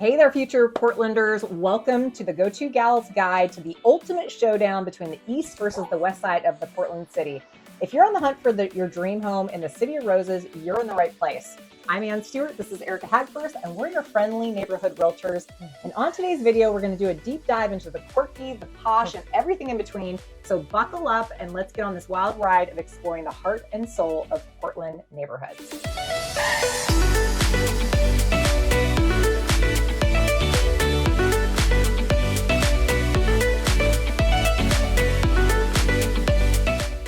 Hey there, future Portlanders. Welcome to the Go-To Gal's Guide to the ultimate showdown between the East versus the West Side of the Portland city. If you're on the hunt for your dream home in the City of Roses, you're in the right place. I'm Ann Stewart, this is Erica Hagfirst, and we're your friendly neighborhood realtors. And on today's video, we're going to do a deep dive into the quirky, the posh, and everything in between. So buckle up and let's get on this wild ride of exploring the heart and soul of Portland neighborhoods.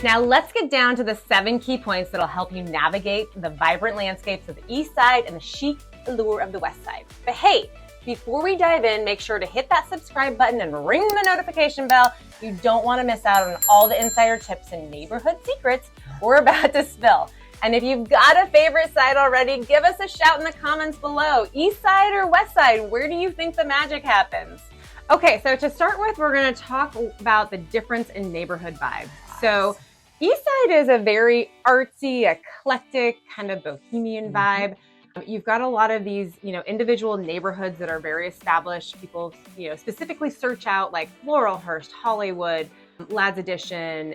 Now let's get down to the 7 key points that'll help you navigate the vibrant landscapes of the East Side and the chic allure of the West Side. But hey, before we dive in, make sure to hit that subscribe button and ring the notification bell. You don't want to miss out on all the insider tips and neighborhood secrets we're about to spill. And if you've got a favorite side already, give us a shout in the comments below. East Side or West Side, where do you think the magic happens? Okay, so to start with, we're going to talk about the difference in neighborhood vibe. So East Side is a very artsy, eclectic, kind of bohemian vibe. You've got a lot of these, individual neighborhoods that are very established. People, specifically search out like Laurelhurst, Hollywood, Ladd's Addition,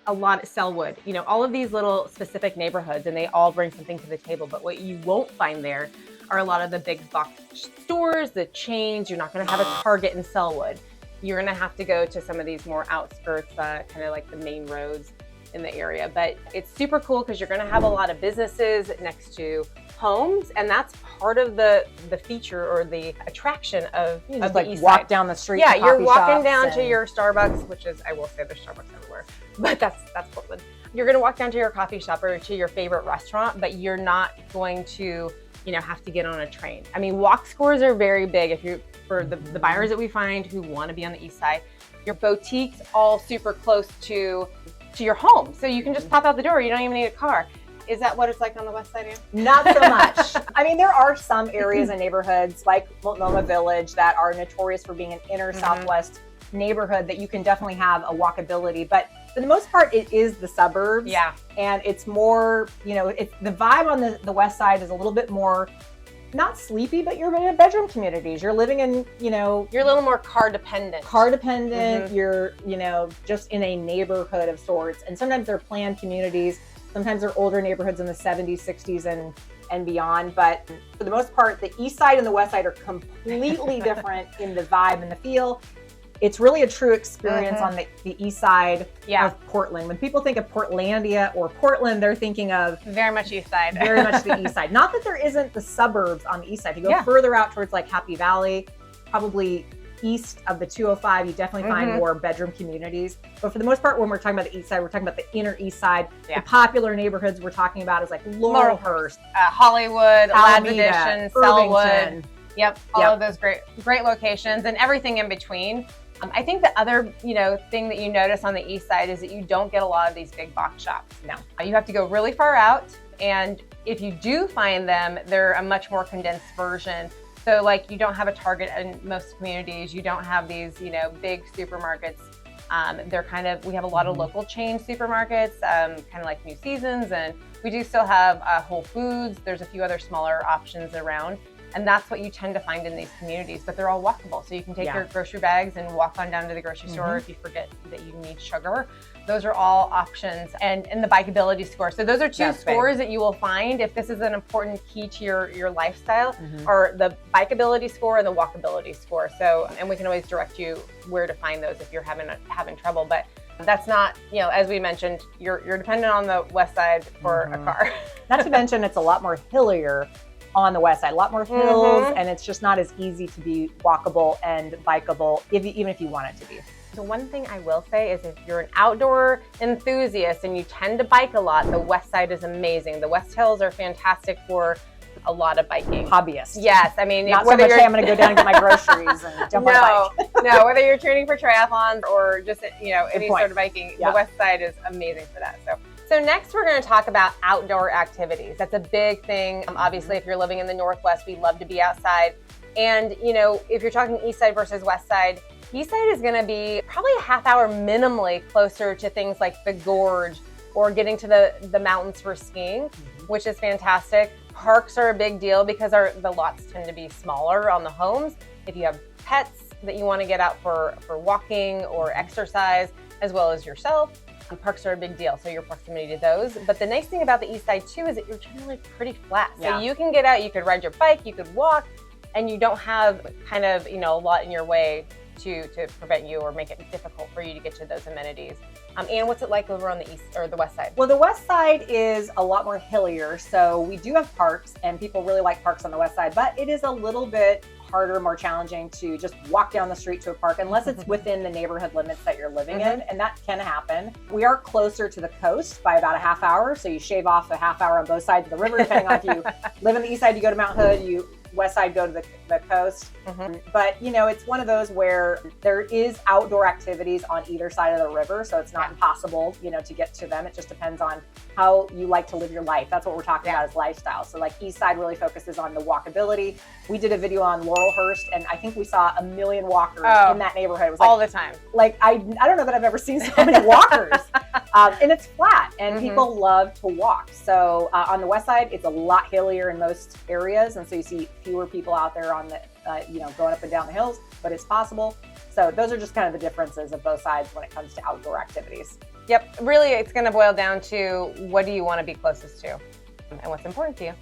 a lot of Sherwood, all of these little specific neighborhoods, and they all bring something to the table. But what you won't find there are a lot of the big box stores, the chains. You're not going to have a Target in Sherwood. You're going to have to go to some of these more outskirts, kind of like the main roads in the area. But it's super cool because you're going to have a lot of businesses next to homes, and that's part of the feature or the attraction of the like East walk Side. down the street. Yeah, to you're coffee walking shops down and to your Starbucks, which is, I will say there's Starbucks everywhere, but that's Portland. You're going to walk down to your coffee shop or to your favorite restaurant, but you're not going to have to get on a train. I mean, walk scores are very big for the buyers that we find who want to be on the East Side. Your boutiques all super close to your home. So you can just pop out the door. You don't even need a car. Is that what it's like on the West Side, Ann? Not so much. I mean, there are some areas and neighborhoods like Multnomah Village that are notorious for being an inner Southwest neighborhood that you can definitely have a walkability. But for the most part, it is the suburbs. Yeah. And it's more, it's the vibe on the West Side is a little bit more, not sleepy, but you're in bedroom communities. You're living in, you're a little more car dependent. You're, just in a neighborhood of sorts. And sometimes they're planned communities. Sometimes they're older neighborhoods in the 70s, 60s, and beyond. But for the most part, the East Side and the West Side are completely different in the vibe and the feel. It's really a true experience on the East Side of Portland. When people think of Portlandia or Portland, they're thinking of very much East Side. Very much the East Side. Not that there isn't the suburbs on the East Side. If you go further out towards like Happy Valley, probably east of the 205, you definitely find more bedroom communities. But for the most part, when we're talking about the East Side, we're talking about the inner East Side. The popular neighborhoods we're talking about is like Laurelhurst, Hollywood, Ladd's Addition, Sherwood. Yep, all of those great locations and everything in between. I think the other, thing that you notice on the East Side is that you don't get a lot of these big box shops. No, you have to go really far out, and if you do find them, they're a much more condensed version. So like you don't have a Target in most communities. You don't have these, big supermarkets. We have a lot of local chain supermarkets, kind of like New Seasons, and we do still have Whole Foods. There's a few other smaller options around. And that's what you tend to find in these communities, but they're all walkable. So you can take your grocery bags and walk on down to the grocery store if you forget that you need sugar. Those are all options. And the bikeability score. So those are two scores that you will find if this is an important key to your lifestyle, or the bikeability score and the walkability score. So, and we can always direct you where to find those if you're having trouble. But that's not, as we mentioned, you're dependent on the West Side for a car. Not to mention it's a lot more hillier on the West Side, a lot more hills, and it's just not as easy to be walkable and bikeable, even if you want it to be. The one thing I will say is if you're an outdoor enthusiast and you tend to bike a lot, the West Side is amazing. The West Hills are fantastic for a lot of biking. Hobbyists. Yes, I mean, not so much, hey, I'm going to go down and get my groceries and jump on a bike. No, whether you're training for triathlons or just, any sort of biking, the West Side is amazing for that. So next we're going to talk about outdoor activities. That's a big thing. Obviously, if you're living in the Northwest, we love to be outside. And, if you're talking East Side versus West Side, East Side is going to be probably a half hour minimally closer to things like the Gorge or getting to the mountains for skiing, which is fantastic. Parks are a big deal because the lots tend to be smaller on the homes. If you have pets that you want to get out for walking or exercise, as well as yourself, parks are a big deal, so your proximity to those. But the nice thing about the east side too is that you're generally pretty flat. So you can get out, you could ride your bike, you could walk, and you don't have kind of, you know, a lot in your way to prevent you or make it difficult for you to get to those amenities. And what's it like over on the east or the west side? Well, the west side is a lot more hillier, so we do have parks, and people really like parks on the west side, but it is a little bit harder, more challenging to just walk down the street to a park unless it's within the neighborhood limits that you're living in, and that can happen. We are closer to the coast by about a half hour, so you shave off a half hour on both sides of the river, depending on if you live on the east side, you go to Mount Hood, you west side go to the coast. But you know, it's one of those where there is outdoor activities on either side of the river, so it's not impossible, you know, to get to them. It just depends on how you like to live your life. That's what we're talking about, is lifestyle. So like east side really focuses on the walkability. We did a video on Laurelhurst, and I think we saw 1 million walkers in that neighborhood. It was like, all the time. Like I don't know that I've ever seen so many walkers. And it's flat, and people love to walk. So on the west side, it's a lot hillier in most areas, and so you see fewer people out there on the, you know, going up and down the hills, but it's possible. So those are just kind of the differences of both sides when it comes to outdoor activities. Yep, really it's going to boil down to what do you want to be closest to and what's important to you.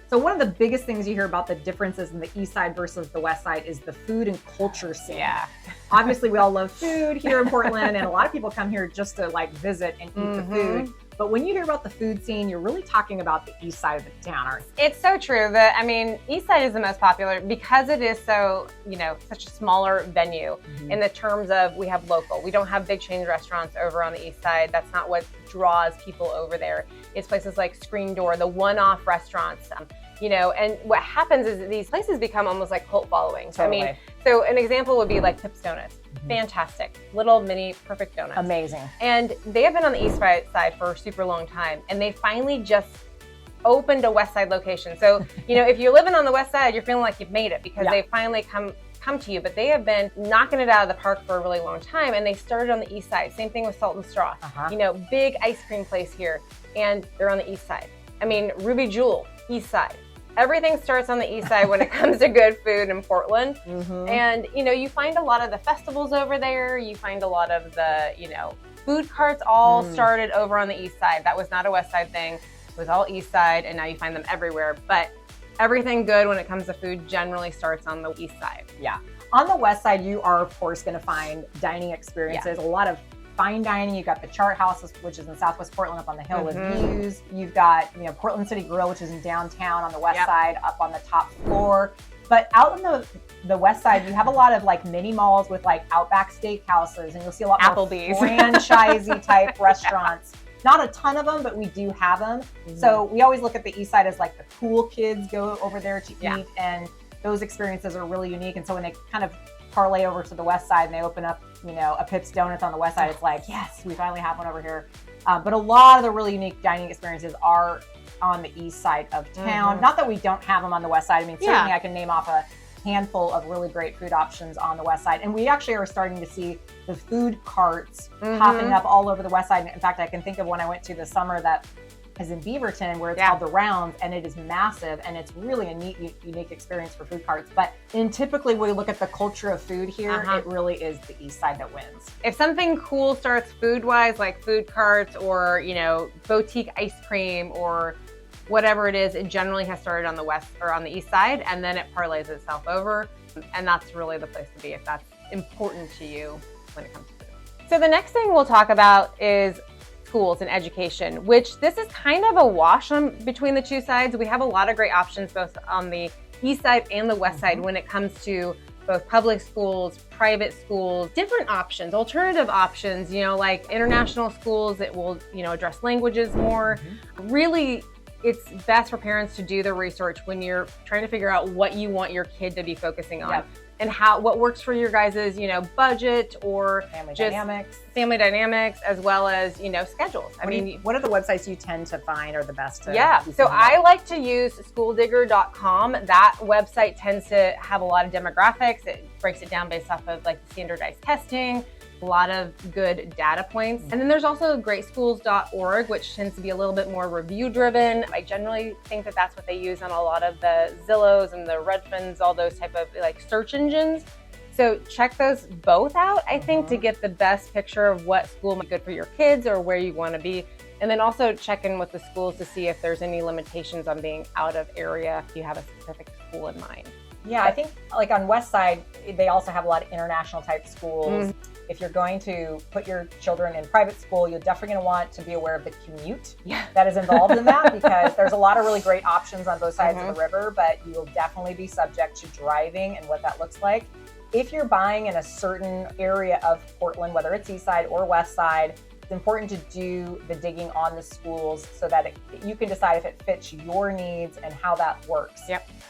So one of the biggest things you hear about the differences in the east side versus the west side is the food and culture scene. Yeah. Obviously we all love food here in Portland, and a lot of people come here just to like visit and eat the food. But when you hear about the food scene, you're really talking about the east side of the town, aren't you? It's so true. I mean, east side is the most popular because it is so, you know, such a smaller venue in the terms of we have local. We don't have big chain restaurants over on the east side. That's not what draws people over there. It's places like Screen Door, the one-off restaurants, you know, and what happens is these places become almost like cult followings. Totally. I mean, so an example would be like Pips Donuts. Fantastic. Little mini perfect donuts. Amazing. And they have been on the east side for a super long time, and they finally just opened a west side location. So, you know, if you're living on the west side, you're feeling like you've made it because they finally come to you, but they have been knocking it out of the park for a really long time, and they started on the east side. Same thing with Salt and Straw. You know, big ice cream place here, and they're on the east side. I mean, Ruby Jewel, east side. Everything starts on the east side when it comes to good food in Portland. And, you know, you find a lot of the festivals over there. You find a lot of the, you know, food carts all started over on the east side. That was not a west side thing. It was all east side, and now you find them everywhere. But everything good when it comes to food generally starts on the east side. Yeah. On the west side, you are, of course, going to find dining experiences, a lot of fine dining. You've got the Chart House, which is in Southwest Portland up on the hill with views. You've got, you know, Portland City Grill, which is in downtown on the west side up on the top floor. But out on the west side, you have a lot of like mini malls with like Outback Steakhouses, and you'll see a lot more franchisey type restaurants. Not a ton of them, but we do have them. So we always look at the east side as like the cool kids go over there to eat, and those experiences are really unique. And so when they kind of parlay over to the west side and they open up, you know, a Pips Donuts on the west side, it's like, yes, we finally have one over here. But a lot of the really unique dining experiences are on the east side of town. Not that we don't have them on the west side. I mean, certainly I can name off a handful of really great food options on the west side. And we actually are starting to see the food carts popping up all over the west side. In fact, I can think of one I went to this summer that is in Beaverton, where it's called The Rounds, and it is massive, and it's really a neat, unique experience for food carts. But typically when we look at the culture of food here, it really is the east side that wins. If something cool starts food-wise, like food carts or, you know, boutique ice cream or whatever it is, it generally has started on the west or on the east side, and then it parlays itself over. And that's really the place to be if that's important to you when it comes to food. So the next thing we'll talk about is schools and education, which this is kind of a wash between the two sides. We have a lot of great options both on the east side and the west side when it comes to both public schools, private schools, different options, alternative options, you know, like international schools that will, you know, address languages more. Really, it's best for parents to do the research when you're trying to figure out what you want your kid to be focusing on. and what works for your guys' budget or family dynamics, as well as schedules. What are the websites you tend to find are the best to so I like to use schooldigger.com. That website tends to have a lot of demographics. It breaks it down based off of like the standardized testing, a lot of good data points. And then there's also greatschools.org, which tends to be a little bit more review driven. I generally think that that's what they use on a lot of the Zillows and the Redfins, all those type of like search engines. So check those both out, I think, to get the best picture of what school might be good for your kids or where you want to be. And then also check in with the schools to see if there's any limitations on being out of area if you have a specific school in mind. Yeah, I think like on Westside, they also have a lot of international type schools. If you're going to put your children in private school, you're definitely going to want to be aware of the commute that is involved in that, because there's a lot of really great options on both sides of the river, but you will definitely be subject to driving and what that looks like. If you're buying in a certain area of Portland, whether it's Eastside or Westside, it's important to do the digging on the schools so that you can decide if it fits your needs and how that works.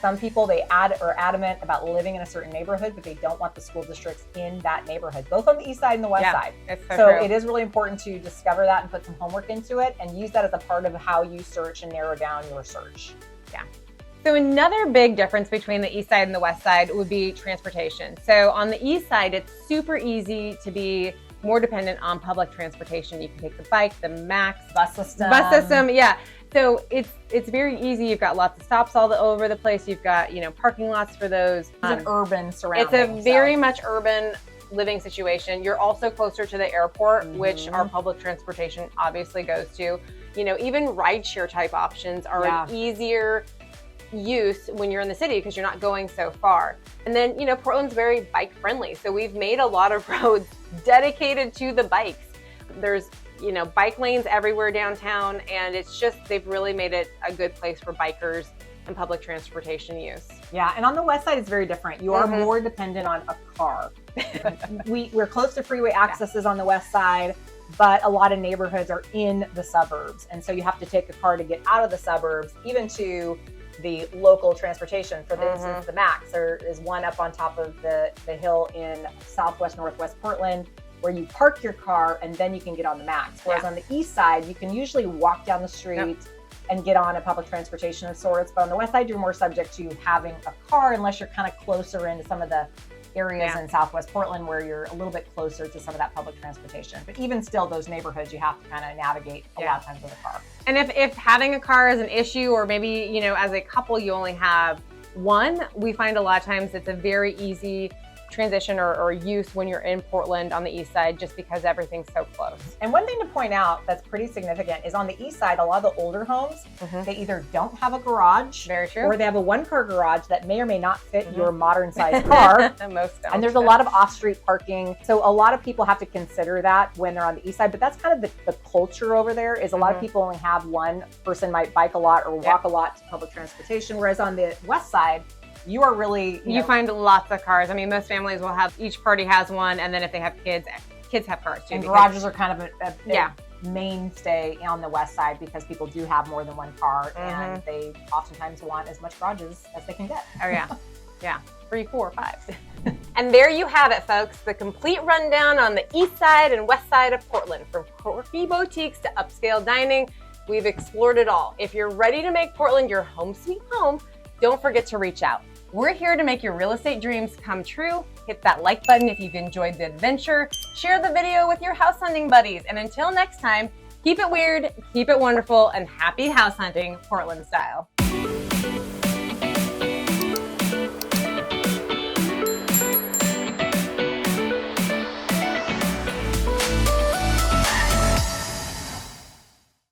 Some people, they are adamant about living in a certain neighborhood, but they don't want the school districts in that neighborhood, both on the east side and the west side. So it is really important to discover that and put some homework into it and use that as a part of how you search and narrow down your search. So another big difference between the east side and the west side would be transportation. So on the east side, it's super easy to be more dependent on public transportation. You can take the bike, the MAX, bus system. So it's very easy. You've got lots of stops all over the place. You've got parking lots for those. It's an urban surrounding. It's a very much urban living situation. You're also closer to the airport, which our public transportation obviously goes to. Even rideshare type options are an easier use when you're in the city because you're not going so far. And then, Portland's very bike friendly. So we've made a lot of roads dedicated to the bikes. There's, bike lanes everywhere downtown, and they've really made it a good place for bikers and public transportation use. Yeah, and on the west side, it's very different. You are more dependent on a car. We're close to freeway accesses on the west side, but a lot of neighborhoods are in the suburbs. And so you have to take a car to get out of the suburbs, even to the local transportation. For instance, the MAX, there is one up on top of the hill in northwest Portland where you park your car and then you can get on the MAX. Whereas on the east side, you can usually walk down the street and get on a public transportation of sorts. But on the west side, you're more subject to having a car unless you're kind of closer into some of the areas in southwest Portland where you're a little bit closer to some of that public transportation. But even still, those neighborhoods, you have to kind of navigate a lot of times with a car. And if having a car is an issue, or maybe, as a couple, you only have one, we find a lot of times it's a very easy transition or use when you're in Portland on the east side, just because everything's so close. And one thing to point out that's pretty significant is on the east side, a lot of the older homes, they either don't have a garage, or they have a one-car garage that may or may not fit your modern-sized car. Most don't. And there's a lot of off-street parking. So a lot of people have to consider that when they're on the east side, but that's kind of the culture over there is a lot of people only have one person might bike a lot or walk a lot to public transportation, whereas on the west side, you are really, you find lots of cars. I mean, most families will have, each party has one, and then if they have kids have cars too. And garages are kind of a mainstay on the west side because people do have more than one car, and they oftentimes want as much garages as they can get. Oh yeah, 3, 4, 5. And there you have it, folks. The complete rundown on the east side and west side of Portland. From quirky boutiques to upscale dining, we've explored it all. If you're ready to make Portland your home sweet home, don't forget to reach out. We're here to make your real estate dreams come true. Hit that like button if you've enjoyed the adventure. Share the video with your house hunting buddies. And until next time, keep it weird, keep it wonderful, and happy house hunting Portland style.